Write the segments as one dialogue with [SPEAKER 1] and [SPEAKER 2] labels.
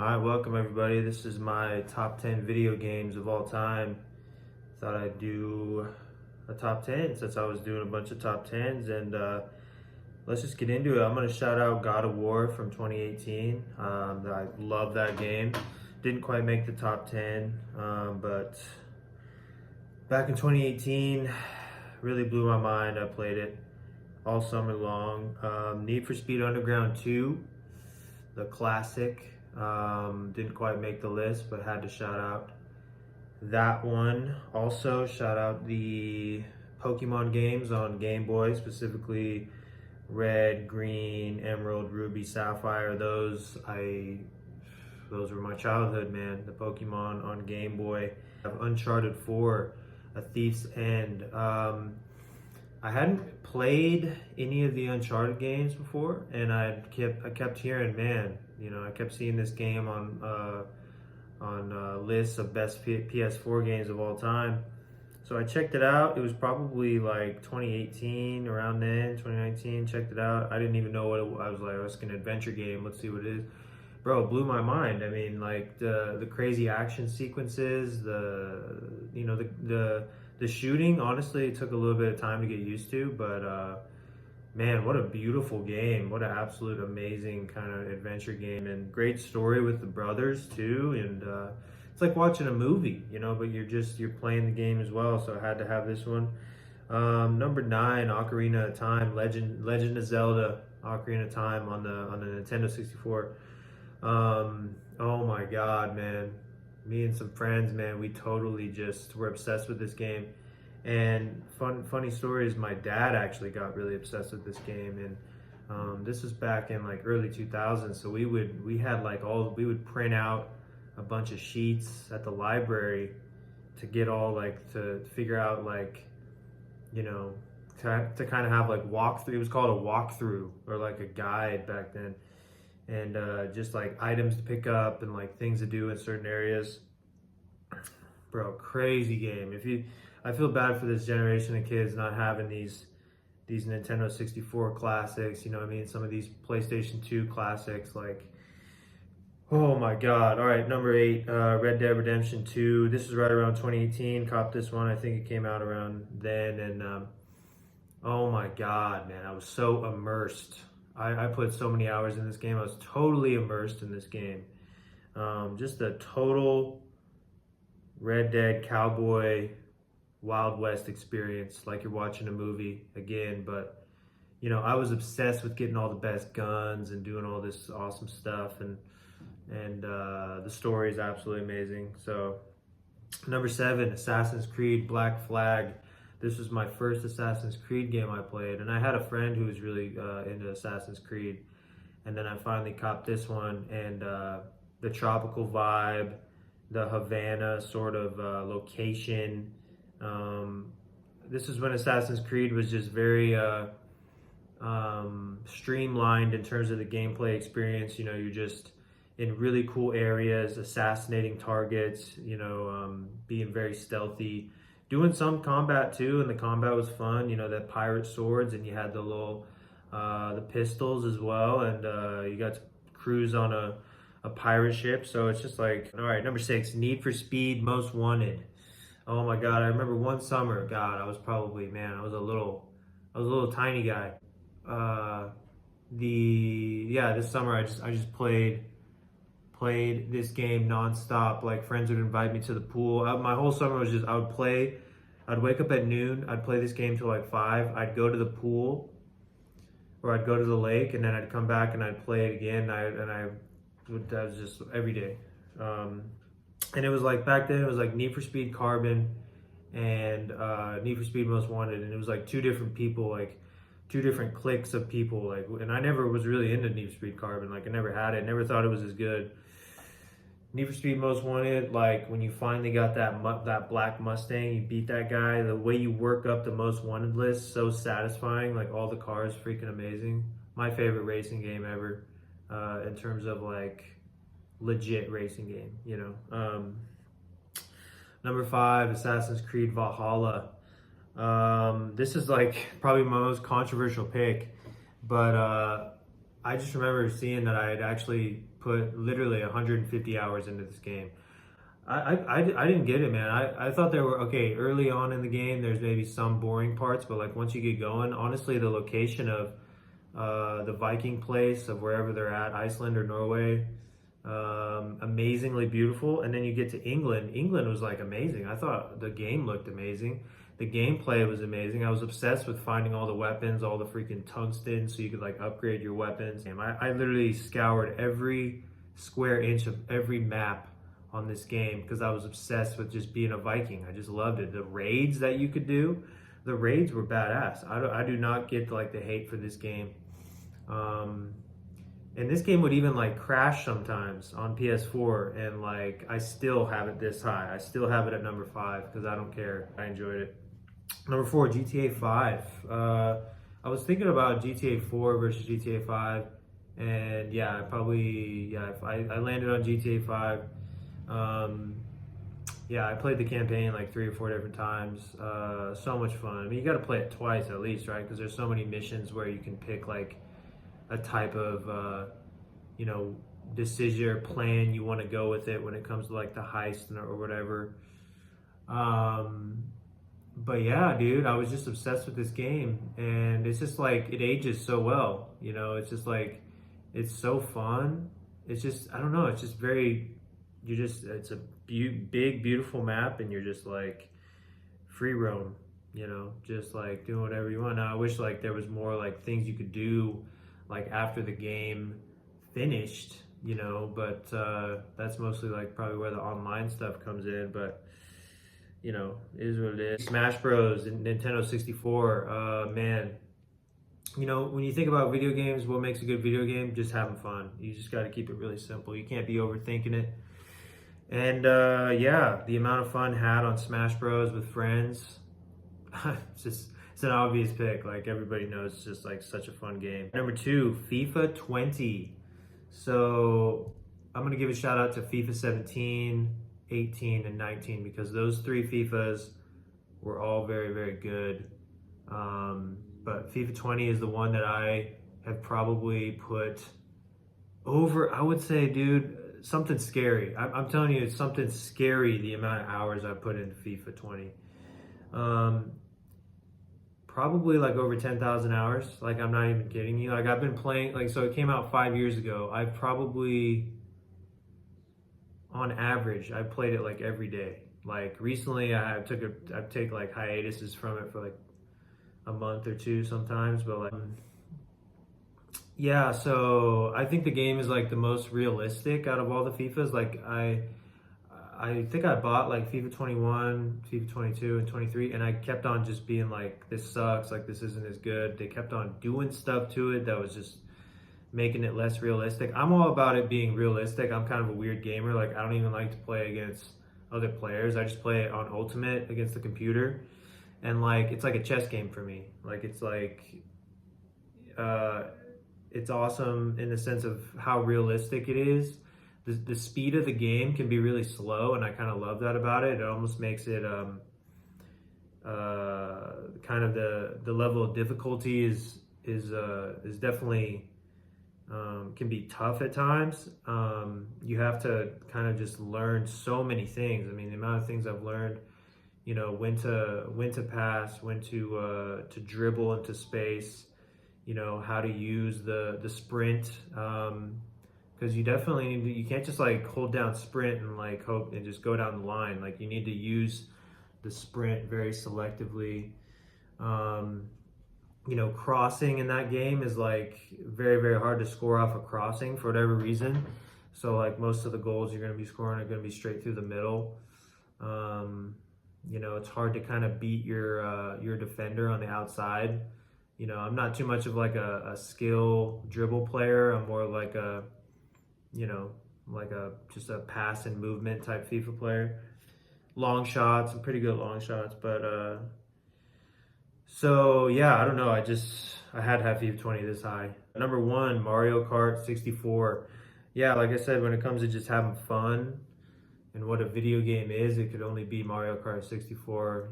[SPEAKER 1] Alright, welcome everybody. This is my top 10 video games of all time. Thought I'd do a top 10 since I was doing a bunch of top 10s, and let's just get into it. I'm going to shout out God of War from 2018. I love that game. Didn't quite make the top 10, but back in 2018, really blew my mind. I played it all summer long. Need for Speed Underground 2, the classic. Didn't quite make the list, but had to shout out that one. Also, shout out the Pokemon games on Game Boy, specifically Red, Green, Emerald, Ruby, Sapphire. Those were my childhood, man. The Pokemon on Game Boy. I have Uncharted 4, A Thief's End. I hadn't played any of the Uncharted games before, and I kept hearing, man, I kept seeing this game on lists of best PS4 games of all time. So I checked it out. It was probably like 2018, around then, 2019. Checked it out. I didn't even know what it was. I was like, oh, it's an adventure game. Let's see what it is. Bro, it blew my mind. I mean, like the crazy action sequences, the shooting. Honestly, it took a little bit of time to get used to, but man, what a beautiful game. What an absolute amazing kind of adventure game, and great story with the brothers too. And it's like watching a movie, but you're playing the game as well. So I had to have this one. Number 9, Ocarina of Time, Legend of Zelda, Ocarina of Time on the Nintendo 64. Oh my God, man. Me and some friends, man, we totally just were obsessed with this game. And funny story is my dad actually got really obsessed with this game, and this was back in like early 2000s. So we would print out a bunch of sheets at the library to get to figure out to kind of have walkthrough. It was called a walkthrough, or like a guide back then, and just like items to pick up and like things to do in certain areas. Bro, crazy game. I feel bad for this generation of kids not having these Nintendo 64 classics, some of these PlayStation 2 classics, oh my God. All right, number 8, Red Dead Redemption 2. This is right around 2018. Copped this one. I think it came out around then, and oh my God, man, I was so immersed. I put so many hours in this game. I was totally immersed in this game. Just a total Red Dead cowboy Wild West experience, like you're watching a movie again. But I was obsessed with getting all the best guns and doing all this awesome stuff, and the story is absolutely amazing. So number 7, Assassin's Creed Black Flag. This was my first Assassin's Creed game I played, and I had a friend who was really into Assassin's Creed, and then I finally copped this one, and the tropical vibe, the Havana sort of location. This is when Assassin's Creed was just very streamlined in terms of the gameplay experience. You're just in really cool areas, assassinating targets, being very stealthy, doing some combat too, and the combat was fun. That pirate swords, and you had the little the pistols as well, and you got to cruise on a pirate ship. So it's just like, all right, number 6, Need for Speed Most Wanted. Oh my God, I remember one summer, God, I was a little tiny guy. This summer I just played this game nonstop. Like, friends would invite me to the pool. My whole summer was just, I'd wake up at noon, I'd play this game till like 5, I'd go to the pool, or I'd go to the lake, and then I'd come back and I'd play it again. That was just every day. And it was like, back then it was like Need for Speed Carbon and Need for Speed Most Wanted, and it was like two different people, like two different cliques of people, and I never was really into Need for Speed Carbon. I never had it, never thought it was as good. Need for Speed Most Wanted, when you finally got that black Mustang, you beat that guy, the way you work up the Most Wanted list, so satisfying. All the cars, freaking amazing. My favorite racing game ever, in terms of legit racing game, Number 5, Assassin's Creed Valhalla. This is probably my most controversial pick, but I just remember seeing that I had actually put literally 150 hours into this game. I didn't get it, man. I thought there were, okay, early on in the game, there's maybe some boring parts, but like once you get going, honestly, the location of the Viking place of wherever they're at, Iceland or Norway, amazingly beautiful. And then you get to England. England was like amazing. I thought the game looked amazing. The gameplay was amazing. I was obsessed with finding all the weapons, all the freaking tungsten, so you could like upgrade your weapons. I literally scoured every square inch of every map on this game because I was obsessed with just being a Viking. I just loved it. The raids that you could do, the raids were badass. I do not get like the hate for this game. And this game would even like crash sometimes on PS4, and like I still have it this high. I still have it at number 5 because I don't care. I enjoyed it. Number 4, GTA 5. I was thinking about GTA 4 versus GTA 5, and yeah, if I landed on GTA 5. Yeah, I played the campaign like 3 or 4 different times. So much fun. I mean, you got to play it twice at least, right? Because there's so many missions where you can pick like a type of decision or plan you want to go with it when it comes to like the heist or whatever. But yeah, dude, I was just obsessed with this game, and it's just like it ages so well. It's just like it's so fun. It's just, I don't know, it's just very, it's a big beautiful map, and you're just like free roam, just like doing whatever you want. Now I wish like there was more like things you could do like after the game finished, but that's mostly like probably where the online stuff comes in. But it is what it is. Smash Bros and Nintendo 64, man, when you think about video games, what makes a good video game? Just having fun. You just got to keep it really simple. You can't be overthinking it. And yeah, the amount of fun had on Smash Bros with friends, it's an obvious pick. Like everybody knows, it's just like such a fun game. Number 2, FIFA 20. So I'm gonna give a shout out to FIFA 17, 18, and 19 because those 3 FIFAs were all very, very good. But FIFA 20 is the one that I have probably put over, I would say, dude, something scary. I'm telling you, it's something scary, the amount of hours I put into FIFA 20. Probably like over 10,000 hours. Like, I'm not even kidding you. Like, I've been playing, like, so it came out 5 years ago. I've probably, on average, I played it like every day. Like recently I take like hiatuses from it for like a month or 2 sometimes, but like, yeah, so I think the game is like the most realistic out of all the FIFAs. Like I think I bought like FIFA 21, FIFA 22, and 23, and I kept on just being like, this sucks, like this isn't as good. They kept on doing stuff to it that was just making it less realistic. I'm all about it being realistic. I'm kind of a weird gamer. Like, I don't even like to play against other players. I just play it on Ultimate against the computer. And like, it's like a chess game for me. Like, it's like, it's awesome in the sense of how realistic it is. The speed of the game can be really slow, and I kind of love that about it. It almost makes it kind of the level of difficulty is definitely can be tough at times. You have to kind of just learn so many things. I mean, the amount of things I've learned, when to pass, when to dribble into space, how to use the sprint, because you definitely need to, you can't just like hold down sprint and like hope and just go down the line. Like, you need to use the sprint very selectively. Crossing in that game is like very, very hard to score off a crossing for whatever reason. So like most of the goals you're going to be scoring are going to be straight through the middle. It's hard to kind of beat your defender on the outside. I'm not too much of like a skill dribble player. I'm more like just a pass and movement type FIFA player. Long shots, I'm pretty good at long shots, but so yeah, I don't know. I had to have FIFA 20 this high. Number 1, Mario Kart 64. Yeah, like I said, when it comes to just having fun and what a video game is, it could only be Mario Kart 64.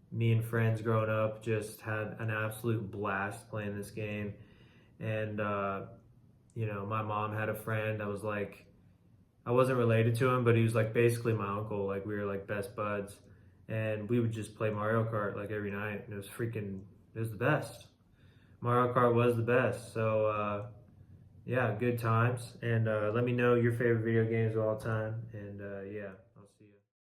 [SPEAKER 1] Me and friends growing up just had an absolute blast playing this game. And my mom had a friend that was like, I wasn't related to him, but he was like basically my uncle. Like we were like best buds, and we would just play Mario Kart like every night. And it was the best. Mario Kart was the best. So yeah, good times. And let me know your favorite video games of all time. And yeah.